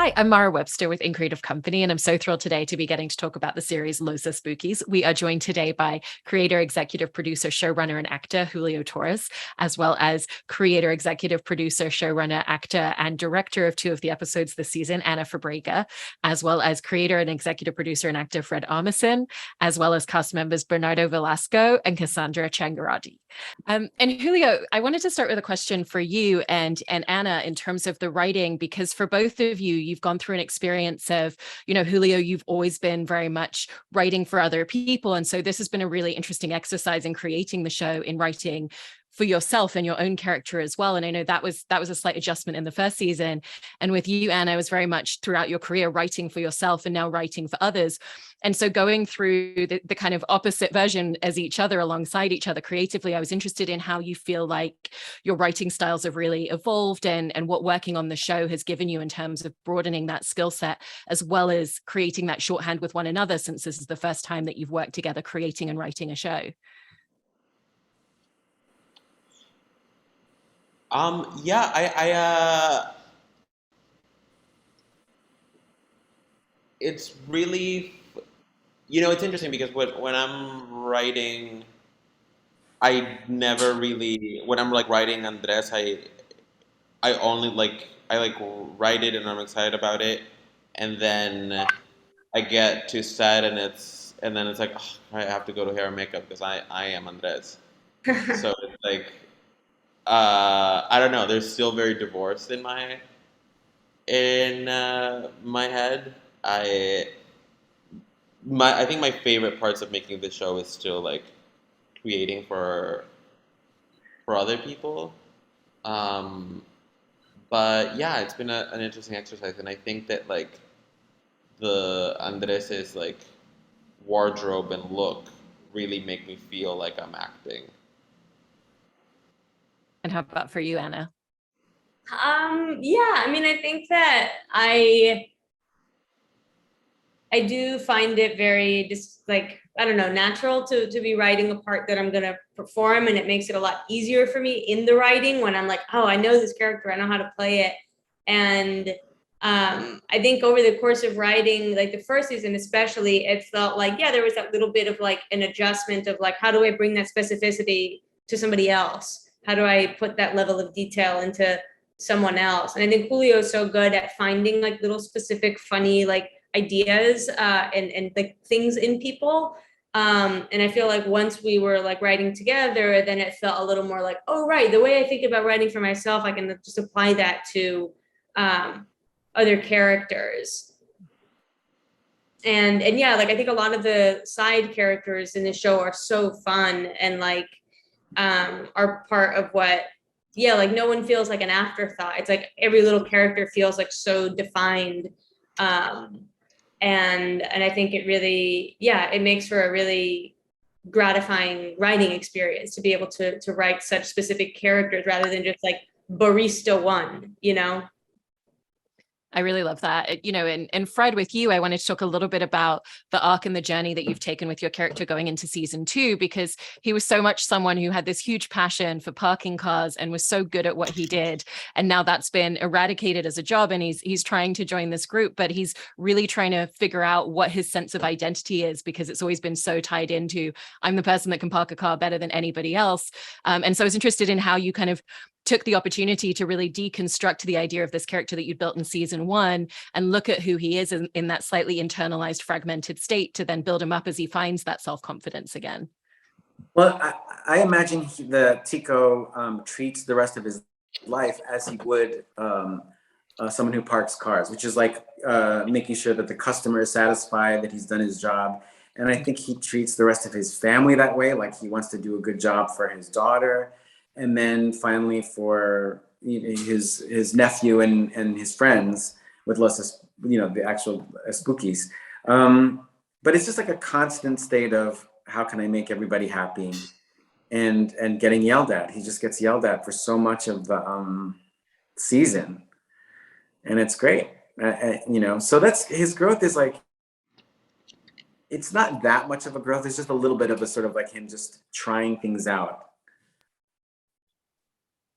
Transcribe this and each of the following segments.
Hi, I'm Mara Webster with In Creative Company, and I'm so thrilled today to be getting to talk about the series Los Espookys. We are joined today by creator, executive producer, showrunner, and actor Julio Torres, as well as creator, executive producer, showrunner, actor, and director of two of the episodes this season, Ana Fabrega, as well as creator and executive producer and actor Fred Armisen, as well as cast members Bernardo, Velasco, and Cassandra Ciangherotti. And Julio, I wanted to start with a question for you and Ana in terms of the writing, because for both of you, you've gone through an experience of, Julio, you've always been very much writing for other people. And so this has been a really interesting exercise in creating the show, in writing for yourself and your own character as well. And I know that was a slight adjustment in the first season. And with you, Ana, it was very much throughout your career writing for yourself and now writing for others. And so going through the kind of opposite version as each other, alongside each other creatively, I was interested in how you feel like your writing styles have really evolved and what working on the show has given you in terms of broadening that skill set, as well as creating that shorthand with one another, since this is the first time that you've worked together creating and writing a show. Yeah, it's really, it's interesting because when I'm writing, I never really, when I'm like writing Andres, I only I like write it and I'm excited about it, and then I get to set and then it's like, "Ugh, I have to go to hair and makeup because I am Andres." So it's like, I don't know, they're still very divorced in my head. I I think my favorite parts of making the show is still like creating for other people. Um, but yeah, it's been an interesting exercise, and I think that like the Andres's like wardrobe and look really make me feel like I'm acting. And how about for you, Ana? Yeah, I mean, I think that I do find it very just like, I don't know, natural to be writing a part that I'm gonna perform, and it makes it a lot easier for me in the writing when I'm like, oh, I know this character, I know how to play it. And I think over the course of writing, like the first season especially, it felt like, yeah, there was that little bit of like an adjustment of like, how do I bring that specificity to somebody else? How do I put that level of detail into someone else? And I think Julio is so good at finding like little specific funny like ideas and like things in people. And I feel like once we were like writing together, then it felt a little more like, oh, right, the way I think about writing for myself, I can just apply that to other characters. And yeah, like I think a lot of the side characters in the show are so fun and like are part of what, yeah, like no one feels like an afterthought. It's like every little character feels like so defined. And I think it really, yeah, it makes for a really gratifying writing experience to be able to write such specific characters rather than just like barista one, you know? I really love that. And Fred, with you, I wanted to talk a little bit about the arc and the journey that you've taken with your character going into season 2, because he was so much someone who had this huge passion for parking cars and was so good at what he did. And now that's been eradicated as a job, and he's trying to join this group, but he's really trying to figure out what his sense of identity is, because it's always been so tied into, I'm the person that can park a car better than anybody else. And so I was interested in how you kind of took the opportunity to really deconstruct the idea of this character that you'd built in season 1 and look at who he is in that slightly internalized, fragmented state, to then build him up as he finds that self-confidence again. Well, I imagine the Tico treats the rest of his life as he would someone who parks cars, which is like making sure that the customer is satisfied, that he's done his job. And I think he treats the rest of his family that way, like he wants to do a good job for his daughter. And then finally for his nephew and his friends with the actual Spookies. But it's just like a constant state of, how can I make everybody happy, and getting yelled at. He just gets yelled at for so much of the season, and it's great. So that's his growth is like, it's not that much of a growth. It's just a little bit of a sort of like him just trying things out.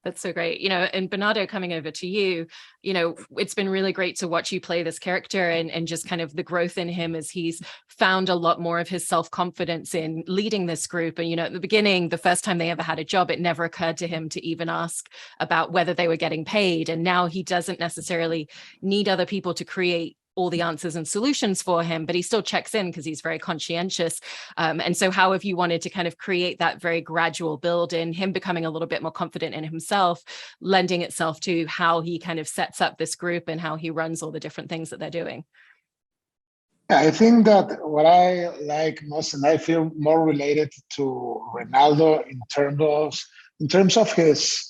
That's so great. And Bernardo, coming over to you, it's been really great to watch you play this character and just kind of the growth in him as he's found a lot more of his self-confidence in leading this group. And, at the beginning, the first time they ever had a job, it never occurred to him to even ask about whether they were getting paid. And now he doesn't necessarily need other people to create all the answers and solutions for him, but he still checks in because he's very conscientious. And so how have you wanted to kind of create that very gradual build in him becoming a little bit more confident in himself, lending itself to how he kind of sets up this group and how he runs all the different things that they're doing? Yeah, I think that what I like most, and I feel more related to Ronaldo in terms of his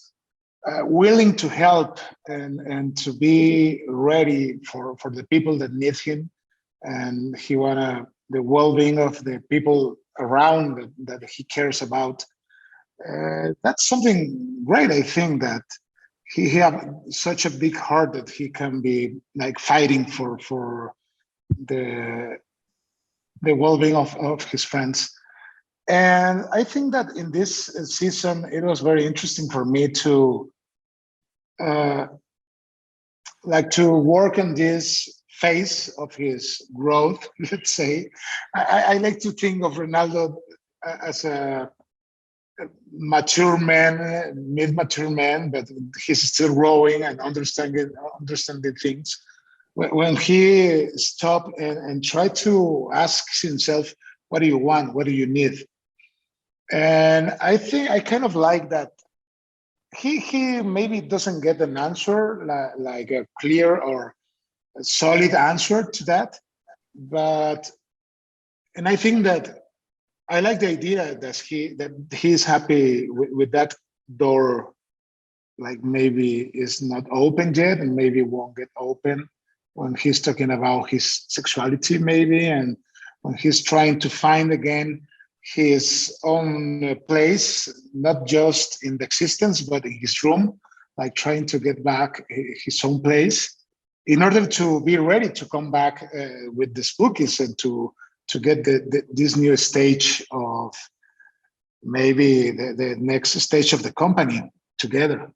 willing to help and to be ready for the people that need him, and he wanna the well-being of the people around that he cares about. That's something great. I think that he have such a big heart that he can be like fighting for the well-being of his friends. And I think that in this season, it was very interesting for me to to work on this phase of his growth, let's say. I like to think of Ronaldo as a mature man, mid-mature man, but he's still growing and understanding things. When he stopped and tried to ask himself, what do you want? What do you need? And I think I kind of like that. He maybe doesn't get an answer, like a clear or a solid answer to that. And I think that I like the idea that he's happy with that door, like maybe is not open yet and maybe won't get open when he's talking about his sexuality maybe, and when he's trying to find again his own place, not just in the existence, but in his room, like trying to get back his own place in order to be ready to come back with the Spookies and to get this new stage of maybe the next stage of the company together.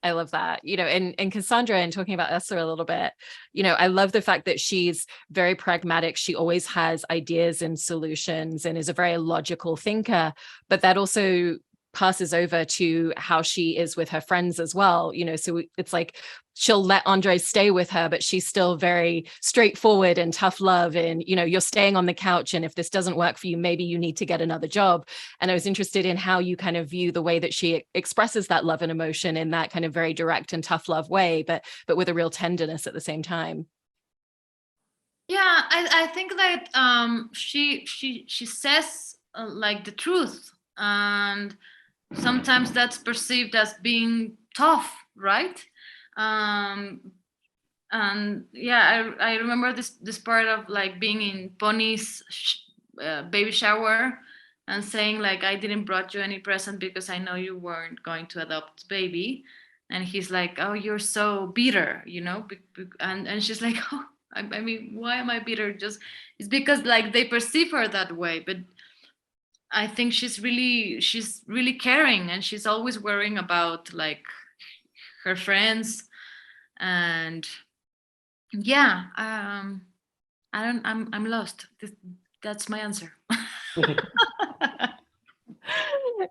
I love that, and Cassandra, and talking about Esther a little bit, I love the fact that she's very pragmatic. She always has ideas and solutions and is a very logical thinker, but that also passes over to how she is with her friends as well. So it's like she'll let Andre stay with her, but she's still very straightforward and tough love. And, you're staying on the couch, and if this doesn't work for you, maybe you need to get another job. And I was interested in how you kind of view the way that she expresses that love and emotion in that kind of very direct and tough love way, but with a real tenderness at the same time. Yeah, I think that she says like the truth, and sometimes that's perceived as being tough, right? And yeah, I remember this part of like being in Pony's baby shower and saying like, I didn't brought you any present because I know you weren't going to adopt baby. And he's like, oh, you're so bitter, and she's like, oh, I mean, why am I bitter? It's because like they perceive her that way, but I think she's really caring, and she's always worrying about like her friends. And yeah, I'm lost. That's my answer.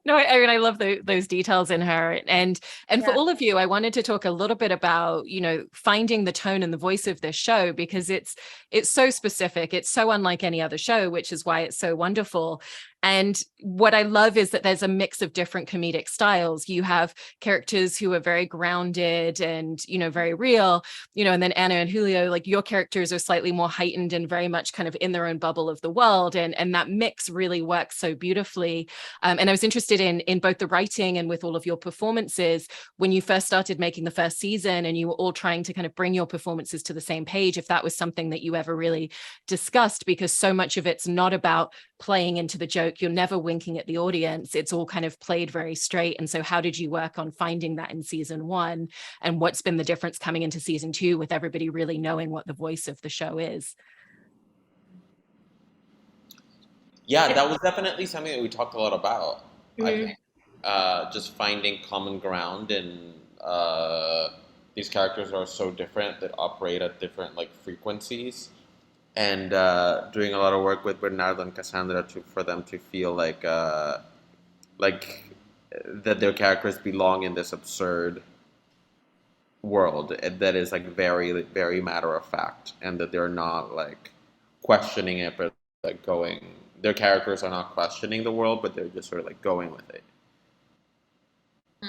No, I love those details in her. And for all of you, I wanted to talk a little bit about, finding the tone and the voice of this show, because it's so specific. It's so unlike any other show, which is why it's so wonderful. And what I love is that there's a mix of different comedic styles. You have characters who are very grounded and, very real, and then Ana and Julio, like your characters are slightly more heightened and very much kind of in their own bubble of the world. And that mix really works so beautifully. And I was interested in both the writing and with all of your performances, when you first started making the first season and you were all trying to kind of bring your performances to the same page, if that was something that you ever really discussed, because so much of it's not about playing into the joke. You're never winking at the audience. It's all kind of played very straight. And so how did you work on finding that in season 1? And what's been the difference coming into season 2 with everybody really knowing what the voice of the show is? Yeah, that was definitely something that we talked a lot about, I think. just finding common ground, and these characters are so different that operate at different like frequencies, and doing a lot of work with Bernardo and Cassandra for them to feel like that their characters belong in this absurd world that is like very very matter of fact, and that they're not like questioning it, but like going, their characters are not questioning the world, but they're just sort of like going with it.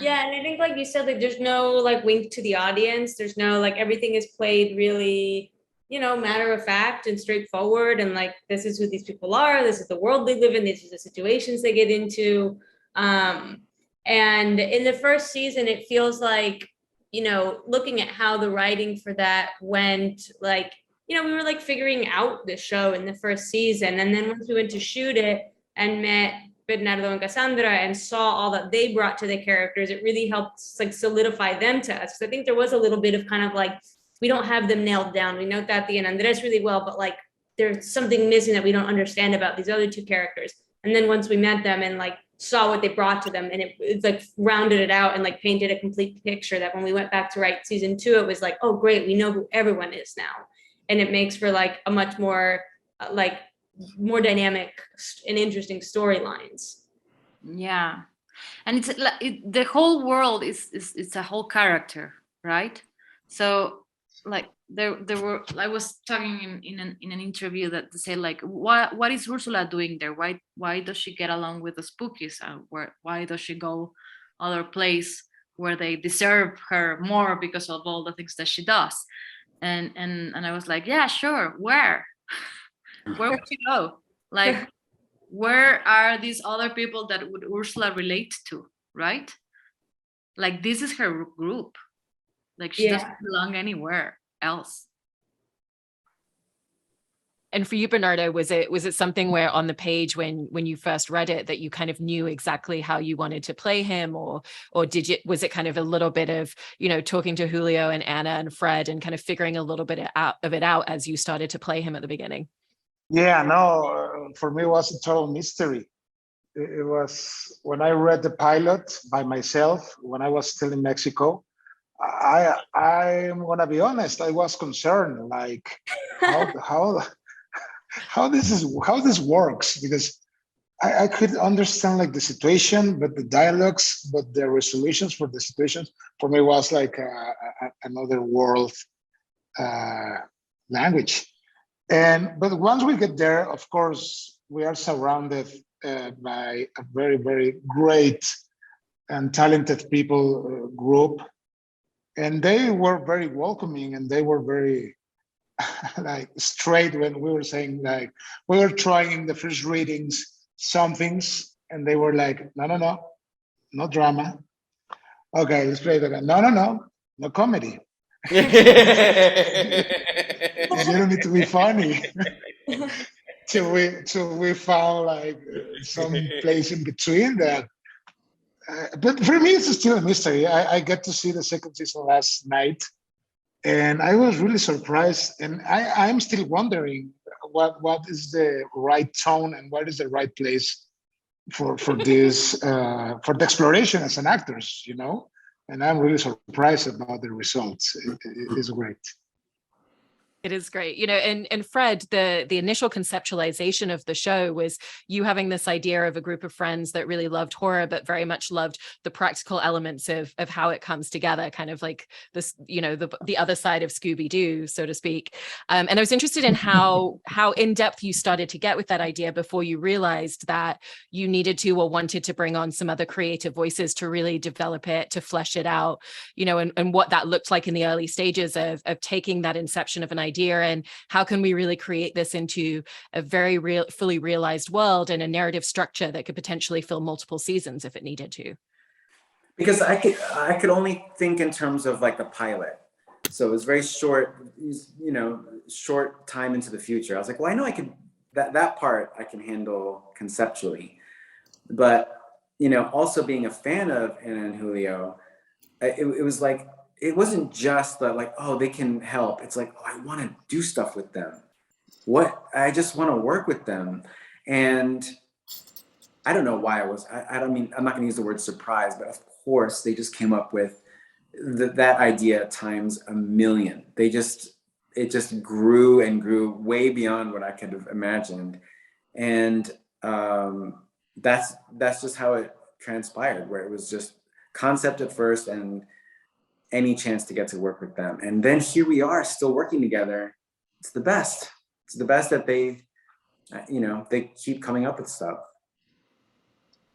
Yeah, and I think like you said, like there's no like wink to the audience. There's no like, everything is played really, matter of fact and straightforward, and like this is who these people are, this is the world they live in, these are the situations they get into. And in the first season, it feels like, looking at how the writing for that went, like, we were like figuring out the show in the first season. And then once we went to shoot it and met Bernardo and Cassandra and saw all that they brought to the characters, it really helped like solidify them to us. Because I think there was a little bit of kind of like, we don't have them nailed down. We know Tati and Andres really well, but like there's something missing that we don't understand about these other two characters. And then once we met them and like saw what they brought to them, and it's like rounded it out and like painted a complete picture, that when we went back to write season 2, it was like, oh great, we know who everyone is now. And it makes for like a much more like more dynamic and interesting storylines. Yeah, and it's the whole world is a whole character, right? So like there were, I was talking in an interview that they say like, what is Ursula doing there? Why does she get along with the Spookies? Why does she go other place where they deserve her more because of all the things that she does? And I was like, yeah, sure. Where would she go? Like, where are these other people that would Ursula relate to, right? Like, this is her group. Like, she doesn't belong anywhere else. And for you, Bernardo, was it something where on the page when you first read it that you kind of knew exactly how you wanted to play him, or was it kind of a little bit of, talking to Julio and Ana and Fred and kind of figuring a little bit of it out as you started to play him at the beginning? Yeah, no, for me it was a total mystery. It was when I read the pilot by myself when I was still in Mexico. I'm gonna be honest, I was concerned, like how this works, because I could understand like the situation, but the dialogues, but the resolutions for the situations for me was like another world language. But once we get there, of course, we are surrounded by a very, very great and talented people group, and they were very welcoming, and they were very like straight when we were saying, like, we were trying in the first readings some things, and they were like, no drama. Okay, let's play it again. No comedy. You don't need to be funny. till we found like some place in between that. But for me, it's still a mystery. I get to see the second season last night, and I was really surprised. And I'm still wondering what is the right tone and what is the right place for this for the exploration as an actors, And I'm really surprised about the results. It is great. It is great. And Fred, the initial conceptualization of the show was you having this idea of a group of friends that really loved horror, but very much loved the practical elements of how it comes together, kind of like this, the other side of Scooby-Doo, so to speak. And I was interested in how in-depth you started to get with that idea before you realized that you needed to or wanted to bring on some other creative voices to really develop it, to flesh it out, and what that looked like in the early stages of taking that inception of an idea, and how can we really create this into a very fully realized world and a narrative structure that could potentially fill multiple seasons if it needed to. Because I could only think in terms of like the pilot, so it was very short, short time into the future. I was like, well, I know I could that part I can handle conceptually, but also being a fan of Ana and Julio, it was like, it wasn't just that like, oh, they can help. It's like, oh, I want to do stuff with them. I just want to work with them. And I don't know why I don't mean, I'm not gonna use the word surprise, but of course they just came up with that idea times a million. It just grew and grew way beyond what I could have imagined. And that's just how it transpired, where it was just concept at first and any chance to get to work with them. And then here we are still working together. It's the best. It's the best that they keep coming up with stuff.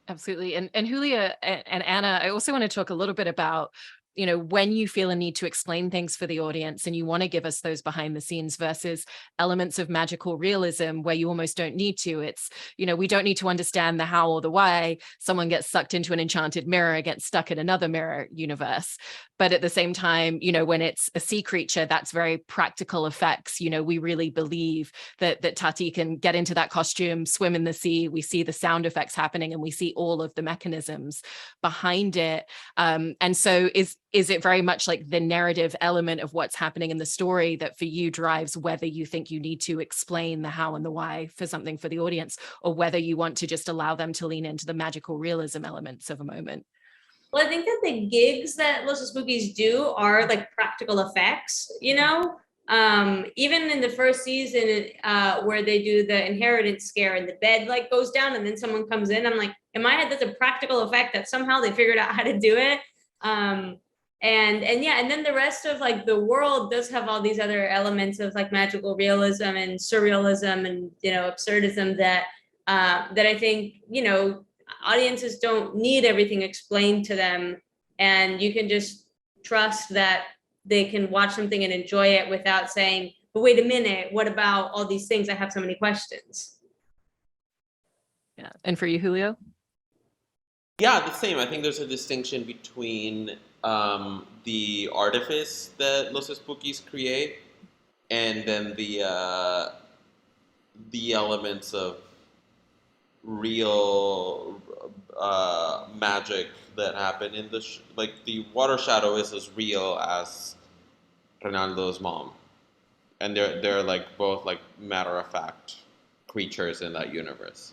Absolutely. And Julia and Anna, I also want to talk a little bit about, when you feel a need to explain things for the audience and you want to give us those behind the scenes versus elements of magical realism where you almost don't need to. It's, we don't need to understand the how or the why someone gets sucked into an enchanted mirror, gets stuck in another mirror universe. But at the same time, when it's a sea creature, that's very practical effects. We really believe that Tati can get into that costume, swim in the sea. We see the sound effects happening and we see all of the mechanisms behind it. And so is it very much like the narrative element of what's happening in the story that for you drives whether you think you need to explain the how and the why for something for the audience, or whether you want to just allow them to lean into the magical realism elements of a moment? Well, I think that the gigs that Los Espookys do are like practical effects, even in the first season where they do the inheritance scare and the bed like goes down and then someone comes in, I'm like, in my head, that's a practical effect that somehow they figured out how to do it. And then the rest of like the world does have all these other elements of like magical realism and surrealism and absurdism that I think audiences don't need everything explained to them, and you can just trust that they can watch something and enjoy it without saying, but wait a minute, what about all these things? I have so many questions. Yeah. And for you, Julio? Yeah, the same. I think there's a distinction between the artifice that Los Espookys create and then the elements of real magic that happen in the like the water shadow is as real as Ronaldo's mom, and they're like both like matter of fact creatures in that universe.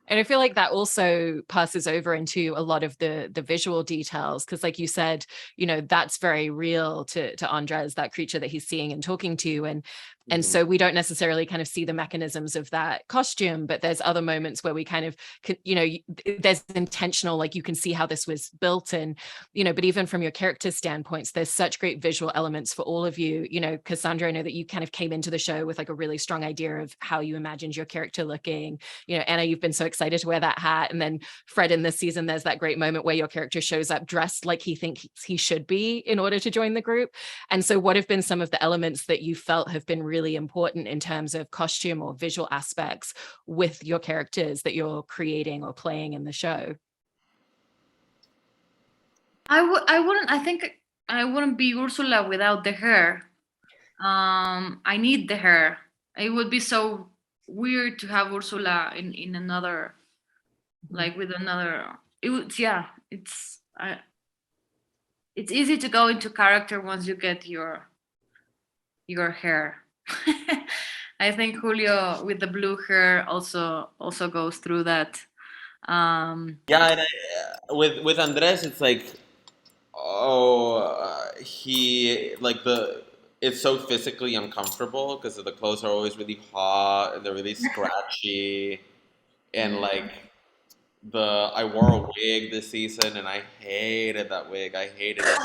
And I feel like that also passes over into a lot of the visual details, because like you said, that's very real to Andres, that creature that he's seeing and talking to. And so we don't necessarily kind of see the mechanisms of that costume, but there's other moments where we kind of, there's intentional, like you can see how this was built and, but even from your character standpoints, there's such great visual elements for all of you. Cassandra, I know that you kind of came into the show with like a really strong idea of how you imagined your character looking. Anna, you've been so excited to wear that hat. And then Fred, in this season, there's that great moment where your character shows up dressed like he thinks he should be in order to join the group. And so what have been some of the elements that you felt have been really important in terms of costume or visual aspects with your characters that you're creating or playing in the show? I think I wouldn't be Ursula without the hair. I need the hair. It would be so weird to have Ursula in another, like with another. It's easy to go into character once you get your hair. I think Julio with the blue hair also goes through that. And with Andres, it's like, he like it's so physically uncomfortable because the clothes are always really hot and they're really scratchy, and like I wore a wig this season and I hated that wig. I hated it,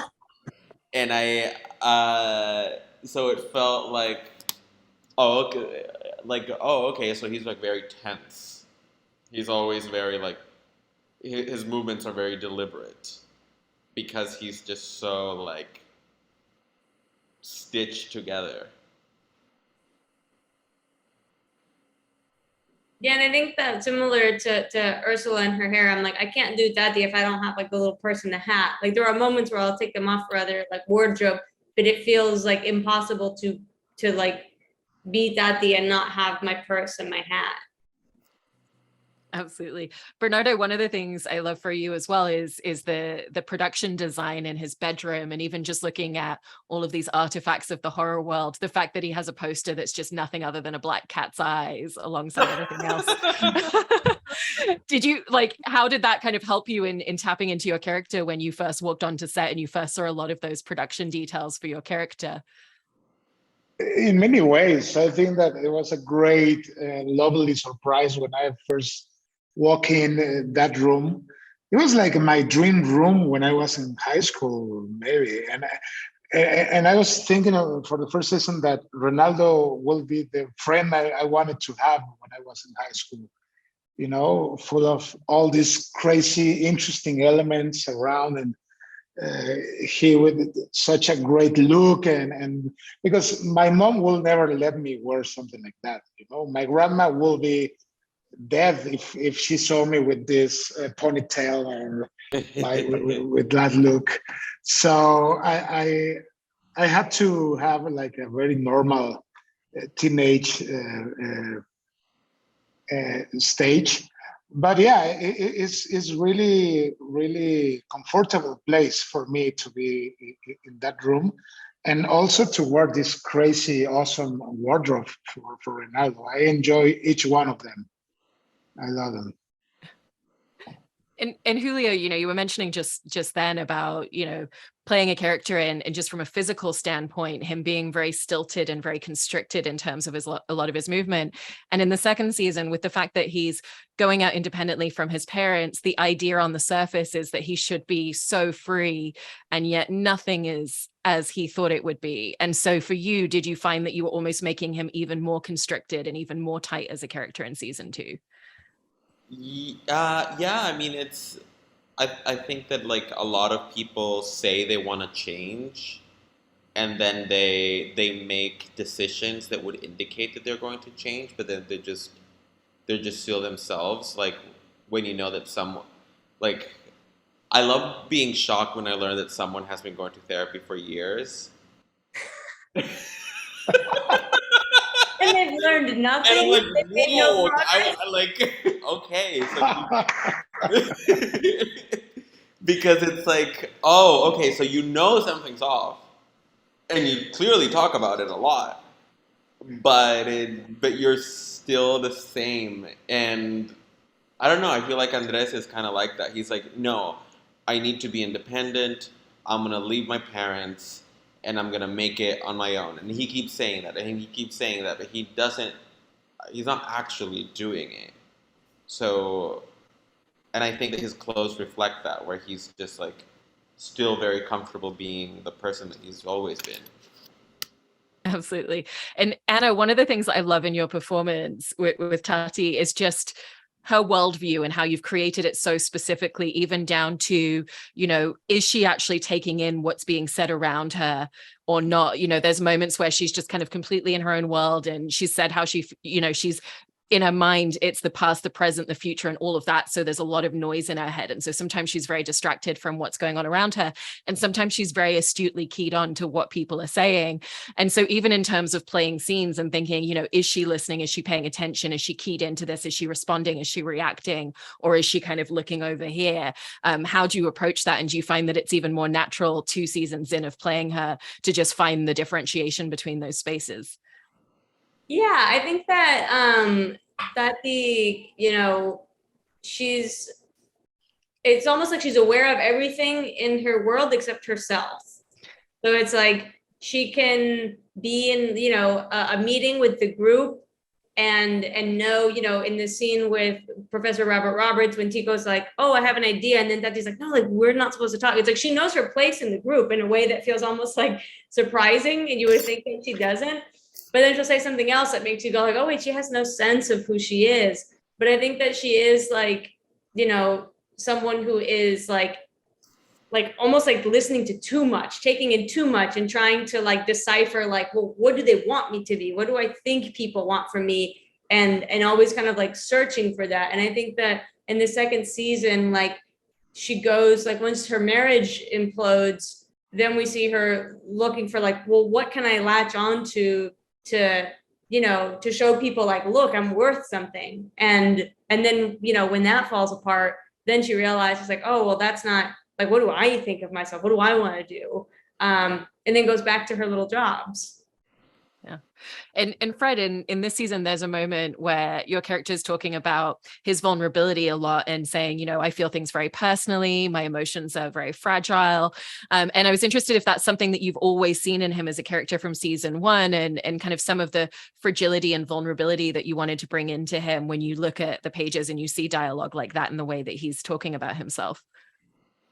and so it felt like, okay, so he's like very tense. He's always very like, his movements are very deliberate because he's just so like stitched together. Yeah, and I think that similar to Ursula and her hair, I'm like, I can't do Tati if I don't have like the little purse and the hat. Like there are moments where I'll take them off for other like wardrobe, but it feels like impossible to like be Tati and not have my purse and my hat. Absolutely. Bernardo, one of the things I love for you as well is the production design in his bedroom, and even just looking at all of these artifacts of the horror world, the fact that he has a poster that's just nothing other than a black cat's eyes alongside everything else. Did you how did that kind of help you in tapping into your character when you first walked onto set and you first saw a lot of those production details for your character? In many ways, I think that it was a great, lovely surprise when I first walked in that room. It was like my dream room when I was in high school, maybe. And I was thinking for the first season that Ronaldo will be the friend I wanted to have when I was in high school. You know, full of all these crazy, interesting elements around, and he with such a great look, and because my mom will never let me wear something like that. You know, my grandma will be dead if she saw me with this ponytail or with that look. So I had to have like a very normal teenage stage. But yeah, it's really comfortable place for me to be in that room, and also to wear this crazy awesome wardrobe for Ronaldo. I enjoy each one of them. I love them. And Julio, you were mentioning just then about, playing a character and just from a physical standpoint, him being very stilted and very constricted in terms of a lot of his movement. And in the second season, with the fact that he's going out independently from his parents, the idea on the surface is that he should be so free, and yet nothing is as he thought it would be. And so for you, did you find that you were almost making him even more constricted and even more tight as a character in season 2? Yeah, I mean, I think that like a lot of people say they want to change, and then they make decisions that would indicate that they're going to change, but then they're just still themselves. Like when you know that like I love being shocked when I learn that someone has been going to therapy for years. And they've learned nothing. And I'm like, They've made no whoa, progress. okay, so because it's like, oh, okay, so you know something's off, and you clearly talk about it a lot, but you're still the same. And I don't know, I feel like Andres is kind of like that. He's like, no, I need to be independent. I'm gonna leave my parents, and I'm gonna make it on my own. And he keeps saying that, and he keeps saying that, but he's not actually doing it. So, and I think that his clothes reflect that, where he's just like still very comfortable being the person that he's always been. Absolutely. And Ana, one of the things that I love in your performance with Tati is just her worldview and how you've created it so specifically, even down to, is she actually taking in what's being said around her or not? There's moments where she's just kind of completely in her own world, and she said how she's in her mind, it's the past, the present, the future, and all of that. So there's a lot of noise in her head. And so sometimes she's very distracted from what's going on around her. And sometimes she's very astutely keyed on to what people are saying. And so even in terms of playing scenes and thinking, is she listening? Is she paying attention? Is she keyed into this? Is she responding? Is she reacting? Or is she kind of looking over here? How do you approach that? And do you find that it's even more natural 2 seasons in of playing her to just find the differentiation between those spaces? Yeah, I think that it's almost like she's aware of everything in her world except herself. So it's like she can be in, a meeting with the group and know, in the scene with Professor Robert Roberts, when Tico's like, oh, I have an idea. And then Tati's like, no, like, we're not supposed to talk. It's like she knows her place in the group in a way that feels almost like surprising. And you would think that she doesn't. But then she'll say something else that makes you go like, oh, wait, she has no sense of who she is. But I think that she is like, someone who is like almost like listening to too much, taking in too much and trying to like decipher like, well, what do they want me to be? What do I think people want from me? And always kind of like searching for that. And I think that in the second season, like she goes like once her marriage implodes, then we see her looking for like, well, what can I latch on to show people like, look, I'm worth something. And And then, you know, when that falls apart, then she realizes like, oh, well, that's not like, what do I think of myself? What do I want to do? And then goes back to her little jobs. Yeah. And Fred, in this season, there's a moment where your character is talking about his vulnerability a lot and saying, you know, I feel things very personally, my emotions are very fragile. And I was interested if that's something that you've always seen in him as a character from season one, and kind of some of the fragility and vulnerability that you wanted to bring into him when you look at the pages and you see dialogue like that in the way that he's talking about himself.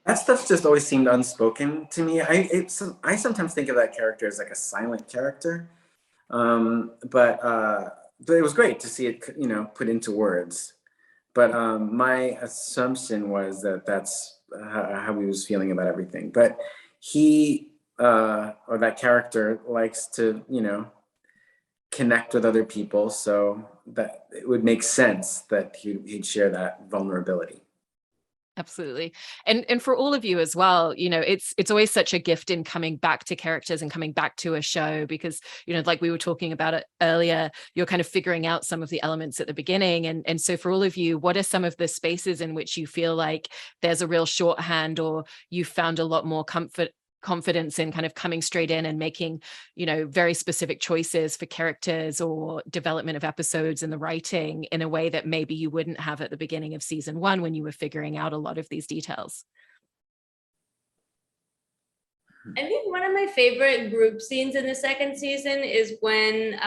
That stuff just always seemed unspoken to me. I sometimes think of that character as like a silent character. But it was great to see it, you know, put into words. But my assumption was that that's how he was feeling about everything. But he, or that character, likes to, you know, connect with other people, so that it would make sense that he'd share that vulnerability. Absolutely. And for all of you as well, you know, it's always such a gift in coming back to characters and coming back to a show, because, you know, like we were talking about it earlier, you're kind of figuring out some of the elements at the beginning. And so for all of you, what are some of the spaces in which you feel like there's a real shorthand, or you found a lot more confidence in kind of coming straight in and making, you know, very specific choices for characters or development of episodes in the writing in a way that maybe you wouldn't have at the beginning of season one when you were figuring out a lot of these details? I think one of my favorite group scenes in the second season is when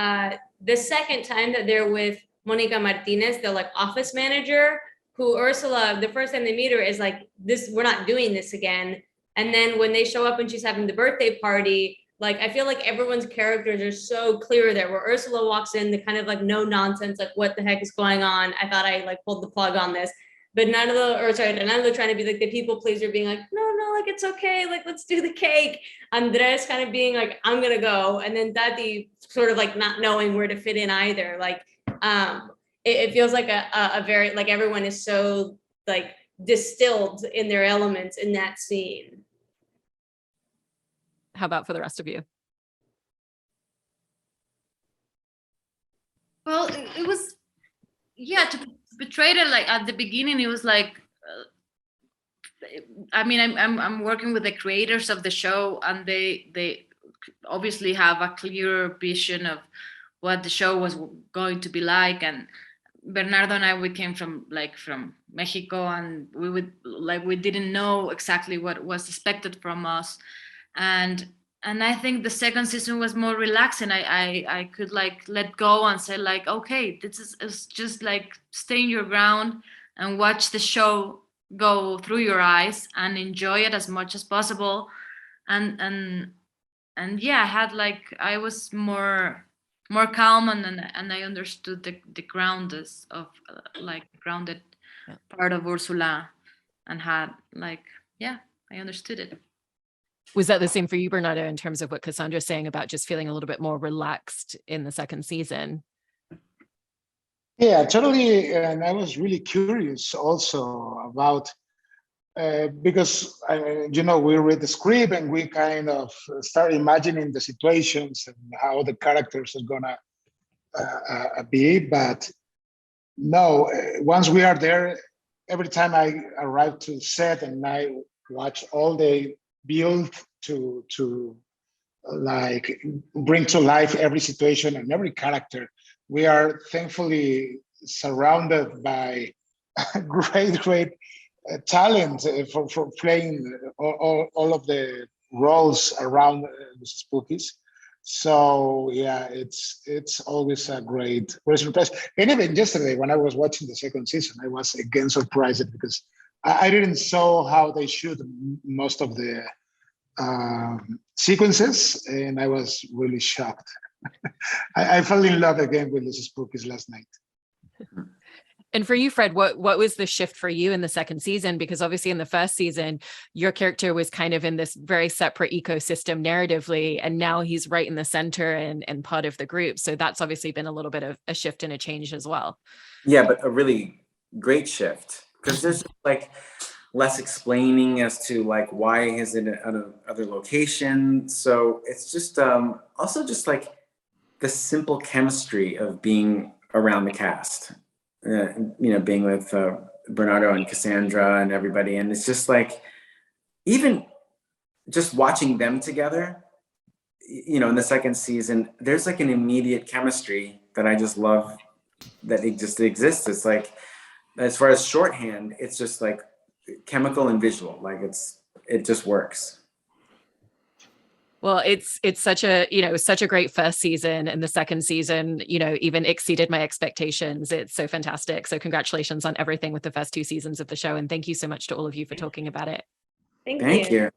the second time that they're with Monica Martinez, the like office manager, who Ursula, the first time they meet her, is like, this, we're not doing this again. And then when they show up and she's having the birthday party, like, I feel like everyone's characters are so clear there, where Ursula walks in, the kind of like no nonsense, like what the heck is going on? I thought I like pulled the plug on this. But Renato trying to be like the people pleaser, being like, no, like it's okay, like let's do the cake. Andres kind of being like, I'm gonna go. And then Daddy sort of like not knowing where to fit in either. Like it feels like a very, like everyone is so like distilled in their elements in that scene. How about for the rest of you? Well, it was, yeah, to portray it like at the beginning, it was like, I mean, I'm working with the creators of the show, and they obviously have a clear vision of what the show was going to be like. And Bernardo and I, we came from Mexico, and we didn't know exactly what was expected from us. And I think the second season was more relaxing. I could like let go and say like, okay, this is just like stay in your ground and watch the show go through your eyes and enjoy it as much as possible. And yeah, I was more calm, and I understood the grounded part of Ursula, and had like, yeah, I understood it. Was that the same for you, Bernardo, in terms of what Cassandra's saying about just feeling a little bit more relaxed in the second season? Yeah, totally. And I was really curious also about, because, you know, we read the script and we kind of start imagining the situations and how the characters are gonna be. But no, once we are there, every time I arrive to set and I watch all they build to like bring to life every situation and every character, we are thankfully surrounded by great talent for playing all of the roles around Los Espookys. So yeah, it's always a great surprise. And even yesterday, when I was watching the second season, I was again surprised because I didn't saw how they shoot most of the sequences, and I was really shocked. I fell in love again with Los Espookys last night. And for you, Fred, what was the shift for you in the second season? Because obviously in the first season, your character was kind of in this very separate ecosystem narratively, and now he's right in the center and part of the group. So that's obviously been a little bit of a shift and a change as well. Yeah, but a really great shift, because there's like less explaining as to like why he's in another location. So it's just also just like the simple chemistry of being around the cast. being with Bernardo and Cassandra and everybody. And it's just like, even just watching them together, in the second season, there's like an immediate chemistry that I just love that it just exists. It's like, as far as shorthand, it's just like chemical and visual, like it just works. Well, it's such a, such a great first season, and the second season, even exceeded my expectations. It's so fantastic. So congratulations on everything with the first 2 seasons of the show. And thank you so much to all of you for talking about it. Thank you.